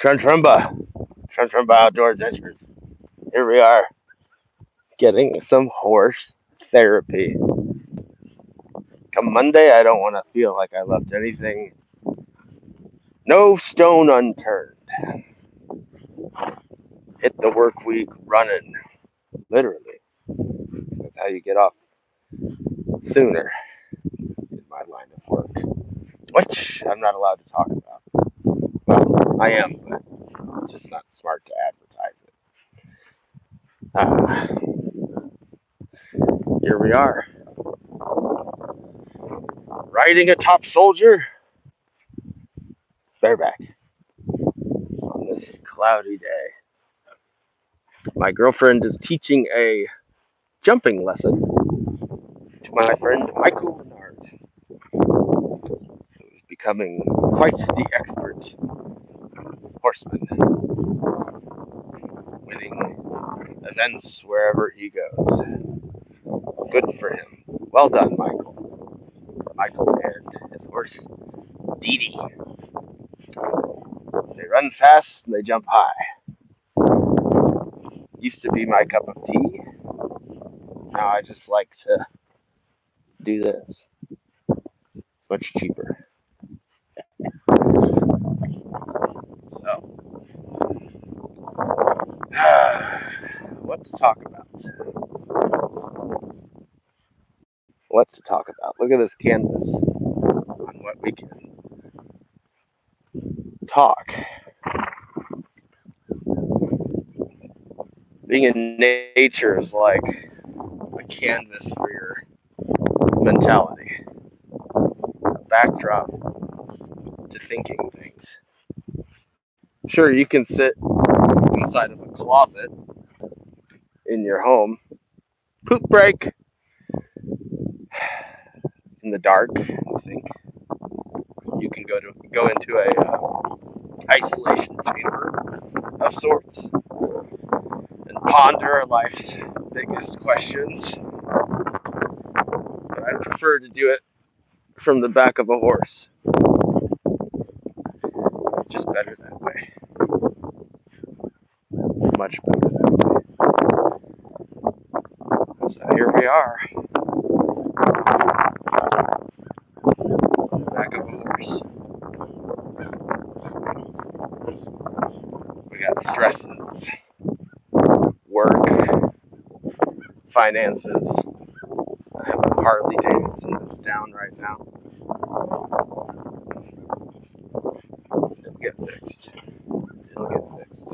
Trumba Outdoor Adventures. Here we are, getting some horse therapy. Come Monday, I don't want to feel like I left anything, no stone unturned. Hit the work week running, literally. That's how you get off sooner in my line of work, which I'm not allowed to talk about. Well, I am, but it's just not smart to advertise it. Here we are, riding a top soldier bareback on this cloudy day. My girlfriend is teaching a jumping lesson to my friend Michael Renard, who is becoming quite the expert horseman, winning events wherever he goes. Good for him. Well done, Michael. Michael and his horse, Dee Dee. They run fast and they jump high. Used to be my cup of tea. Now I just like to do this. It's much cheaper. So, what to talk about? What to talk about? Look at this canvas on what we can talk. Being in nature is like a canvas for your mentality, a backdrop to thinking things. Sure, you can sit inside of a closet in your home, poop break in the dark, and think. You can go into a isolation chamber of sorts and ponder life's biggest questions. But I prefer to do it from the back of a horse. It's just better that way. It's much better that way. So here we are, back of a horse. We got stresses, work, finances. I have a Harley Davidson that's down right now. It'll get fixed. It'll get fixed.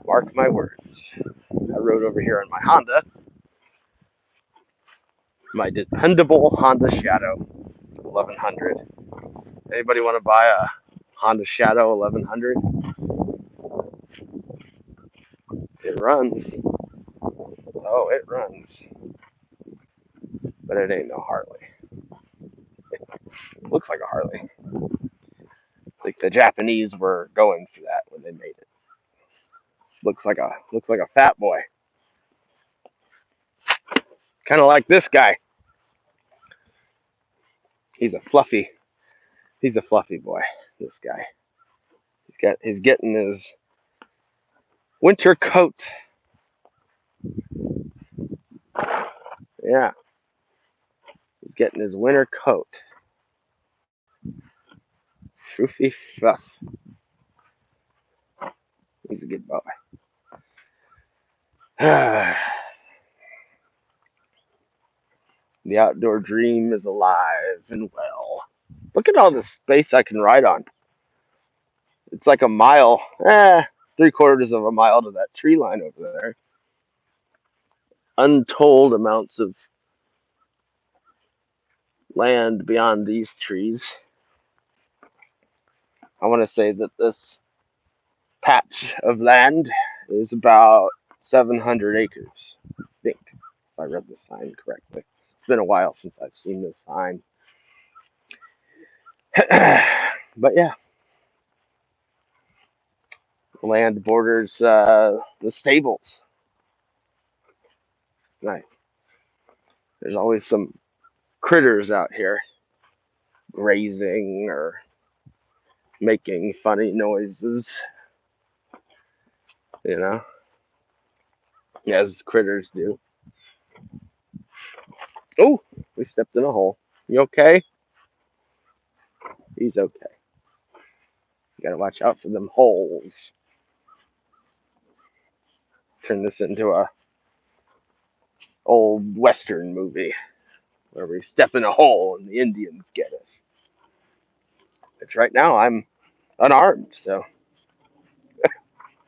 Mark my words. I rode over here on my Honda, my dependable Honda Shadow 1100. Anybody want to buy a Honda Shadow 1100? It runs. Oh, it runs. But it ain't no Harley. It looks like a Harley. Like the Japanese were going for that when they made it. Looks like a fat boy. Kind of like this guy. He's a fluffy. He's a fluffy boy. This guy. He's getting his winter coat. Yeah, he's getting his winter coat. Floofy fluff. He's a good boy. The outdoor dream is alive and well. Look at all the space I can ride on. It's like a mile, 3/4 of a mile to that tree line over there. Untold amounts of land beyond these trees. I want to say that this patch of land is about 700 acres, I think, if I read the sign correctly. It's been a while since I've seen this sign. But yeah, land borders the stables. Nice. There's always some critters out here grazing or making funny noises, you know, as critters do. Oh, we stepped in a hole. You okay? He's okay. You gotta watch out for them holes. Turn this into a old Western movie where we step in a hole and the Indians get us. It's right now I'm unarmed, so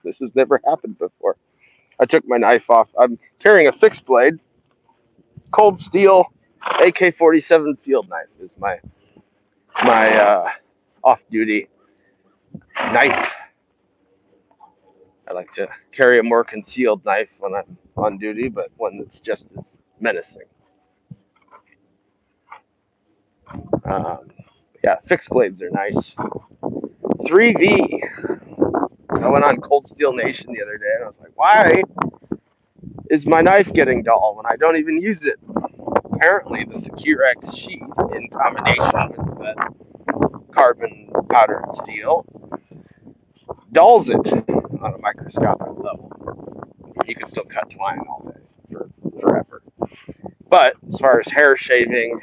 this has never happened before. I took my knife off. I'm carrying a fixed blade, cold steel AK-47 field knife is my off-duty knife. I like to carry a more concealed knife when I'm on duty, but one that's just as menacing. Um, yeah, fixed blades are nice. 3V. I went on Cold Steel Nation the other day, and I was like, why is my knife getting dull when I don't even use it? Apparently, the Secure-X sheath, in combination with that carbon powdered steel, dulls it on a microscopic level. You can still cut twine all day forever. But as far as hair shaving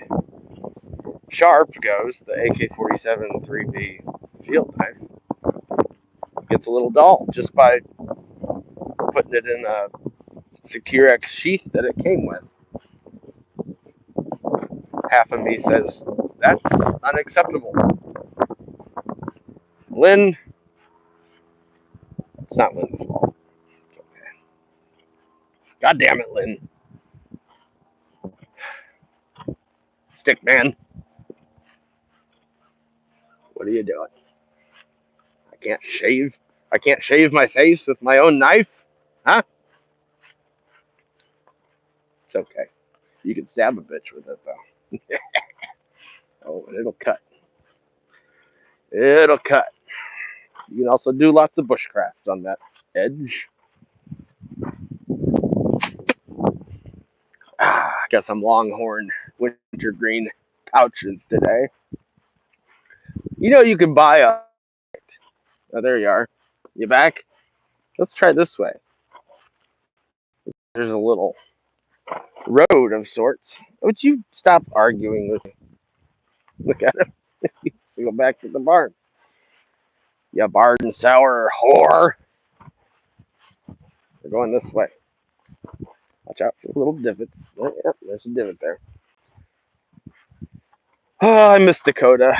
sharp goes, the AK-47 3V field knife gets a little dull just by putting it in a Secure-X sheath that it came with. Half of me says that's unacceptable. Lynn, it's not Lynn's fault. It's okay. God damn it, Lynn. Stick man. What are you doing? I can't shave. I can't shave my face with my own knife? Huh? It's okay. You can stab a bitch with it, though. Oh, and it'll cut. It'll cut. You can also do lots of bushcraft on that edge. I got some Longhorn wintergreen pouches today. You know you can buy a... Oh, there you are. You back? Let's try this way. There's a little road of sorts. Would you stop arguing with me? Look at him. Let's go back to the barn. You barn sour whore. We're going this way. Watch out for the little divots. Oh, yep, there's a divot there. Oh, I miss Dakota.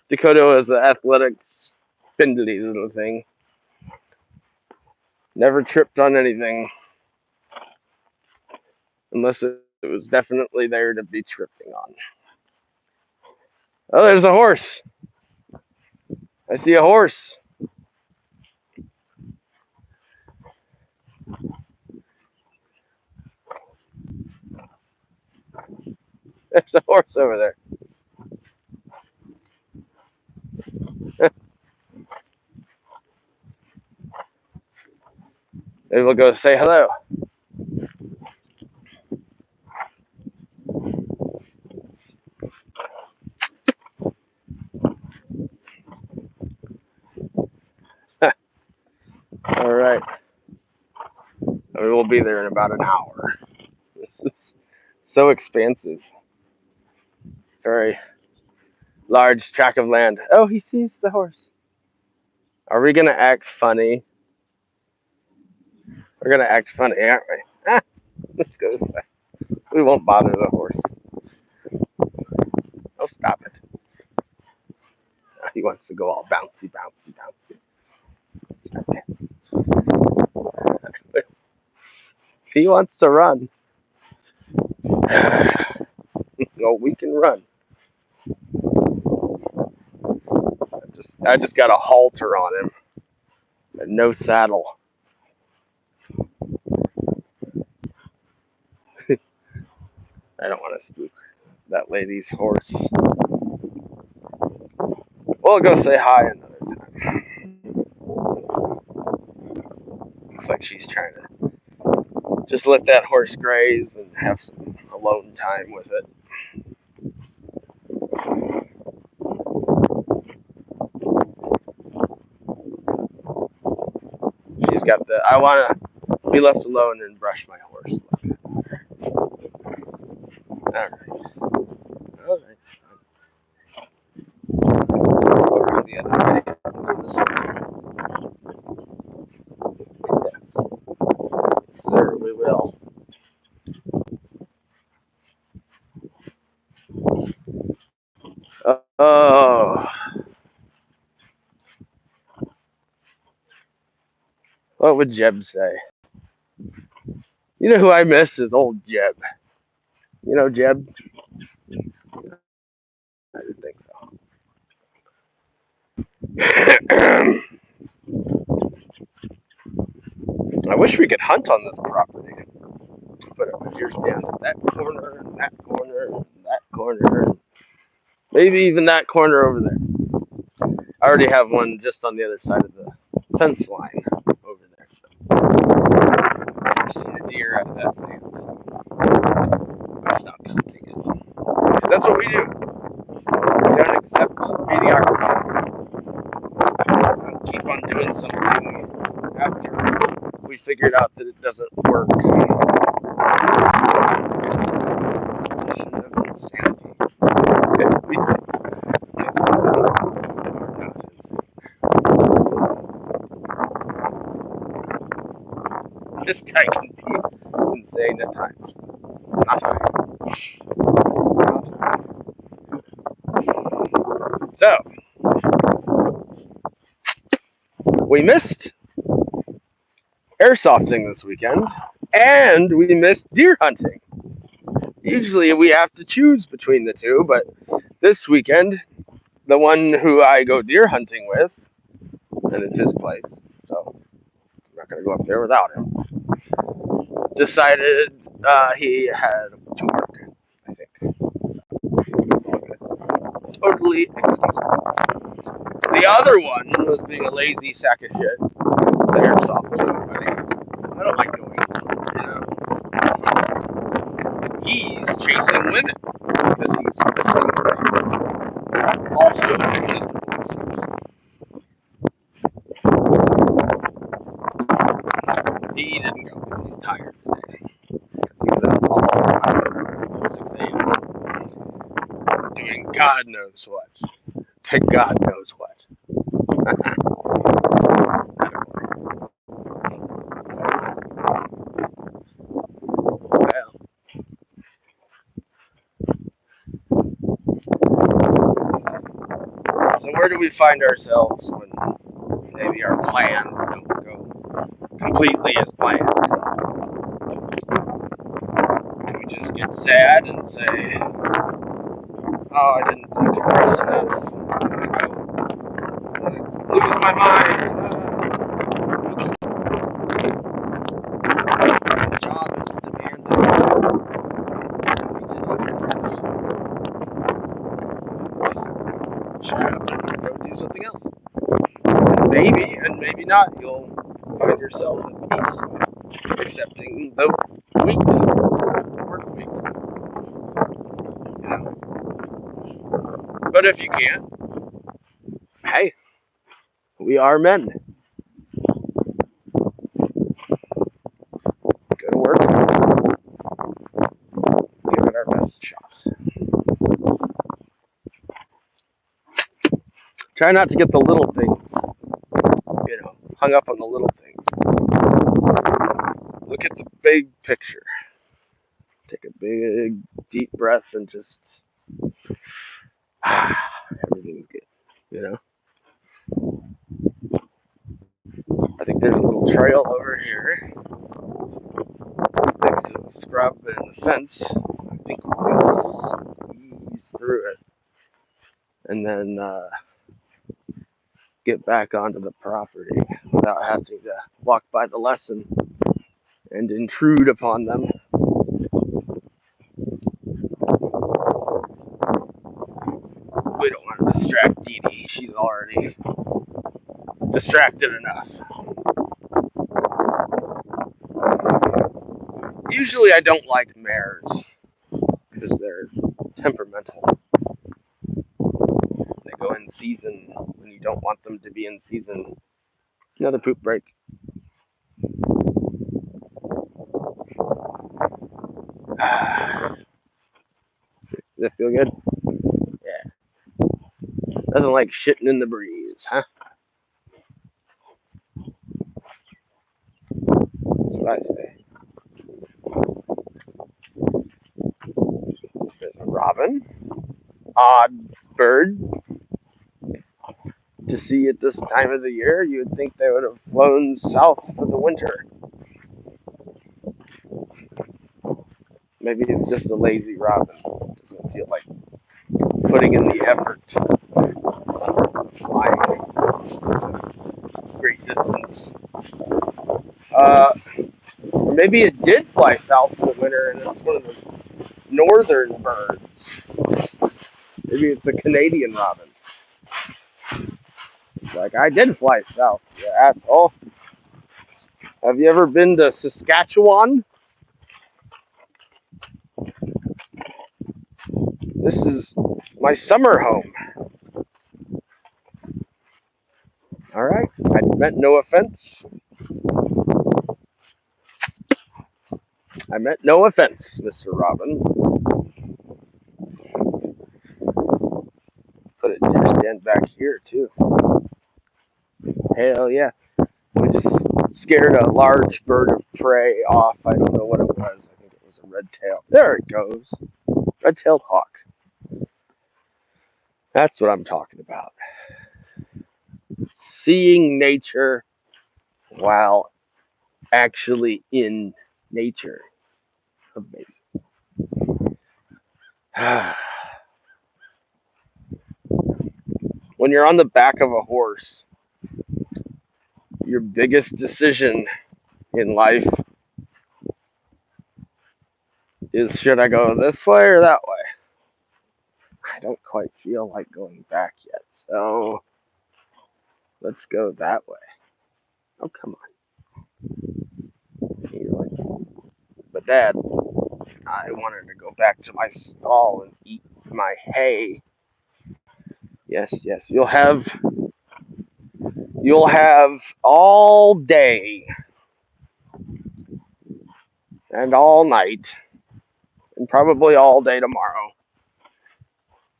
Dakota was the athletic, spindly little thing. Never tripped on anything. Unless it was definitely there to be tripping on. Oh, there's a horse. I see a horse. There's a horse over there. Maybe we'll go say hello. All right. We will be there in about an hour. This is so expansive. Very large tract of land. Oh, he sees the horse. Are we going to act funny? We're going to act funny, aren't we? Ah, let's go this way. We won't bother the horse. Oh, stop it. He wants to go all bouncy, bouncy, bouncy. He wants to run. No, we can run. I just got a halter on him. And no saddle. I don't want to spook that lady's horse. We'll go say hi another time. Looks like she's trying to just let that horse graze and have some alone time with it. She's got the. I want to be left alone and brush my horse. All right. All right. Over the other way. This way. Yes. Sir, we will. Oh. What would Jeb say? You know who I miss is old Jeb. You know Jeb? I didn't think so. I wish we could hunt on this property. Put a deer stand in that corner, and that corner, and that corner, maybe even that corner over there. I already have one just on the other side of the fence line over there. I've seen a deer out of that stand, so I stopped hunting it. Because that's what we do. We don't accept mediocrity. We'll keep on doing something after we figured out that it doesn't work. This guy can be insane at times. Not right. So, we missed airsofting this weekend, and we missed deer hunting. Usually we have to choose between the two, but this weekend, the one who I go deer hunting with, and it's his place, so I'm not going to go up there without him, decided he had to work, I think. It's all good. Totally excusable. The other one was being a lazy sack of shit. The airsoft buddy. I don't like going, you know. He's chasing women because he's listening to them. Also unacceptable excuse. He didn't go because he's tired today. Because he was out all night until 6 a.m. doing God knows what. To God knows what. Well, so where do we find ourselves when maybe our plans don't go completely as planned? Do we just get sad and say, oh, I didn't compress enough? I lose my mind. The job is demanding. Just shut up and go do something else. Maybe, and maybe not, you'll find yourself in peace accepting the week, work week. You know? But if you can't, hey, we are men. Go to work, give it our best shot. Try not to get the little things, hung up on the little things. Look at the big picture. Take a big, deep breath and just, everything's good, I think there's a little trail over here next to the scrub and the fence. I think we'll ease through it and then get back onto the property without having to walk by the lesson and intrude upon them. We don't want to distract Dee Dee. She's already distracted enough. Usually I don't like mares because they're temperamental. They go in season when you don't want them to be in season. Another poop break. Does that feel good? Yeah. Doesn't like shitting in the breeze, huh? That's what I say. There's a robin. Odd bird to see at this time of the year. You would think they would have flown south for the winter. Maybe it's just a lazy robin. Doesn't feel like putting in the effort flying great distance. Or maybe it did fly south for the winter and it's one of the northern birds. Maybe it's a Canadian robin. It's like, I did fly south, you asshole. Have you ever been to Saskatchewan? This is my summer home. All right. I meant no offense. I meant no offense, Mr. Robin. Put a deer stand back here, too. Hell yeah. We just scared a large bird of prey off. I don't know what it was. I think it was a red tail. There it goes. Red-tailed hawk. That's what I'm talking about. Seeing nature while actually in nature. Amazing. When you're on the back of a horse, your biggest decision in life is, should I go this way or that way? I don't quite feel like going back yet, so let's go that way. Oh, come on. But Dad, I wanted to go back to my stall and eat my hay. Yes, yes. You'll have all day and all night and probably all day tomorrow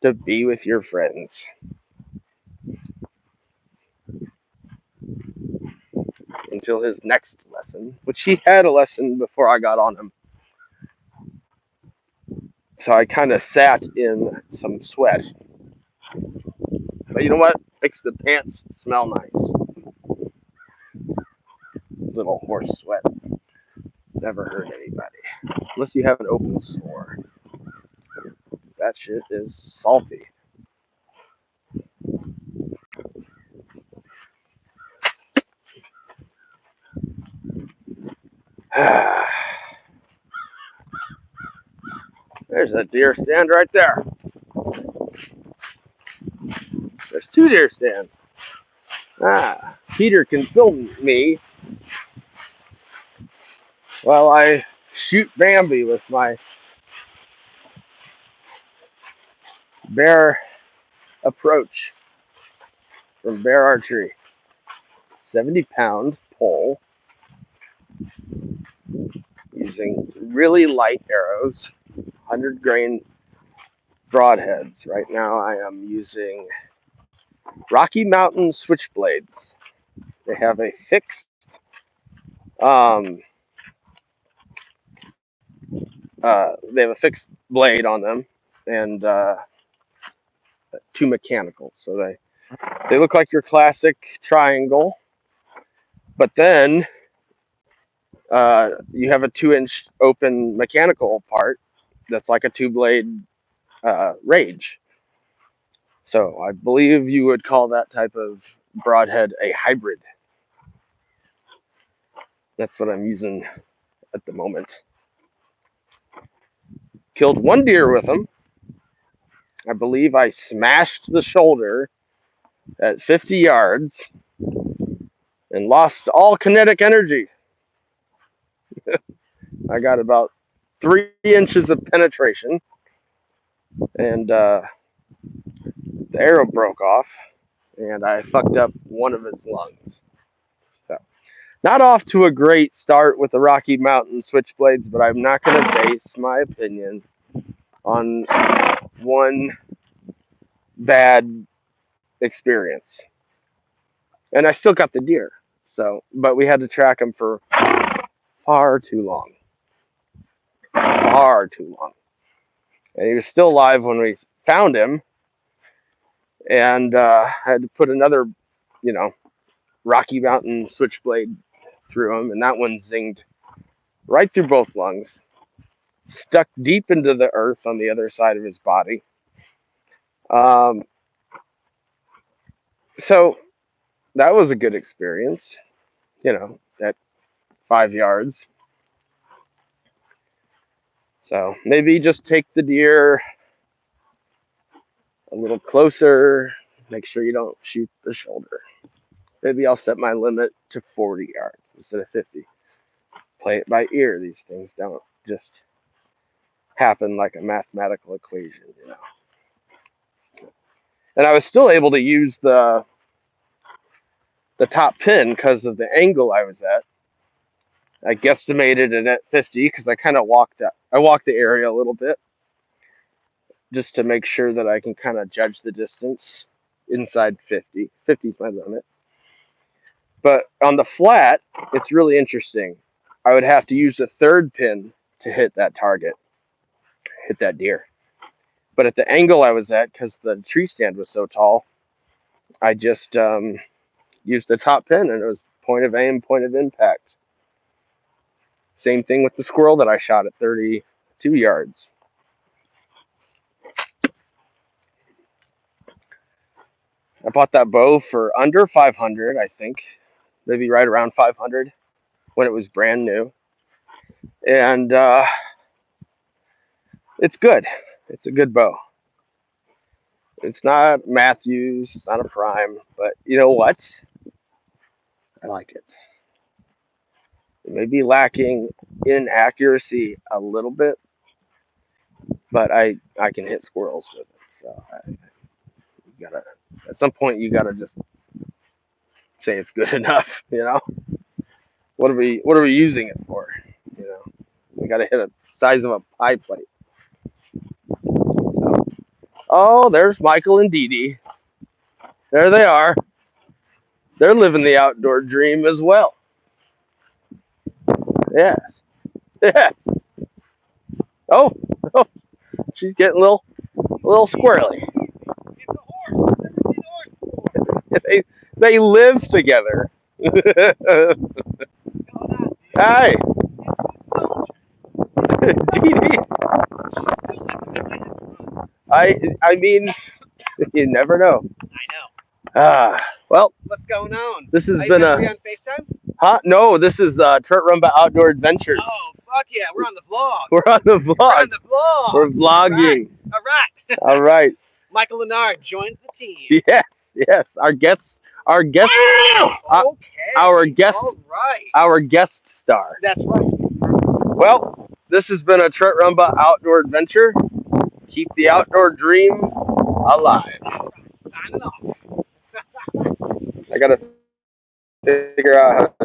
to be with your friends. Until his next lesson, which he had a lesson before I got on him. So I kind of sat in some sweat. But you know what? Makes the pants smell nice. Little horse sweat. Never hurt anybody. Unless you have an open sore. That shit is salty. There's a deer stand right there. There's two deer stands. Peter can film me while I shoot Bambi with my bear approach from Bear Archery. 70-pound pole using really light arrows, 100 grain broadheads. Right now I am using Rocky Mountain switchblades. They have a fixed blade on them and two mechanical. So they look like your classic triangle, but then you have a 2-inch open mechanical part that's like a two-blade Rage. So I believe you would call that type of broadhead a hybrid. That's what I'm using at the moment. Killed one deer with them. I believe I smashed the shoulder at 50 yards and lost all kinetic energy. I got about 3 inches of penetration, and the arrow broke off, and I fucked up one of his lungs. So Not off to a great start with the Rocky Mountain Switchblades, but I'm not going to base my opinion on one bad experience. And I still got the deer. So, but we had to track him for far too long. Far too long. And he was still alive when we found him. And I had to put another, you know, Rocky Mountain Switchblade through him. And that one zinged right through both lungs, stuck deep into the earth on the other side of his body. Um, so that was a good experience, you know, at 5 yards. So maybe just take the deer a little closer, make sure you don't shoot the shoulder. Maybe I'll set my limit to 40 yards instead of 50. Play it by ear. These things don't just happen like a mathematical equation, you know. And I was still able to use the top pin because of the angle I was at. I guesstimated it at 50 because I kind of walked the area a little bit just to make sure that I can kind of judge the distance inside 50. 50 is my limit. But on the flat, it's really interesting. I would have to use the third pin to hit that target, hit that deer. But at the angle I was at, because the tree stand was so tall, I just used the top pin, and it was point of aim, point of impact. Same thing with the squirrel that I shot at 32 yards. I bought that bow for under 500, I think, maybe right around 500 when it was brand new, and it's good. It's a good bow. It's not Matthews, it's not a Prime, but you know what? I like it. It may be lacking in accuracy a little bit, but I can hit squirrels with it. So you gotta, at some point you gotta just say it's good enough. You know, what are we using it for? You know, we gotta hit a size of a pie plate. So, oh, there's Michael and Dee Dee. There they are. They're living the outdoor dream as well. Yes, yes. Oh, oh, she's getting a little squirrely. They live together. Hi, Dee. I mean, you never know. I know. Well, What's going on? this has Are been you a. on FaceTime? Huh? No, this is Turt Rumba Outdoor Adventures. Oh, fuck yeah, we're on the vlog. We're on the We're vlog. on the vlog. We're vlogging. All right. All right. Michael Lennard joins the team. Yes. Our guest, Okay. our guest, All right. our guest star. That's right. Well, this has been a Turt Rumba Outdoor Adventure. Keep the outdoor dream alive. Signing off. I gotta figure out how to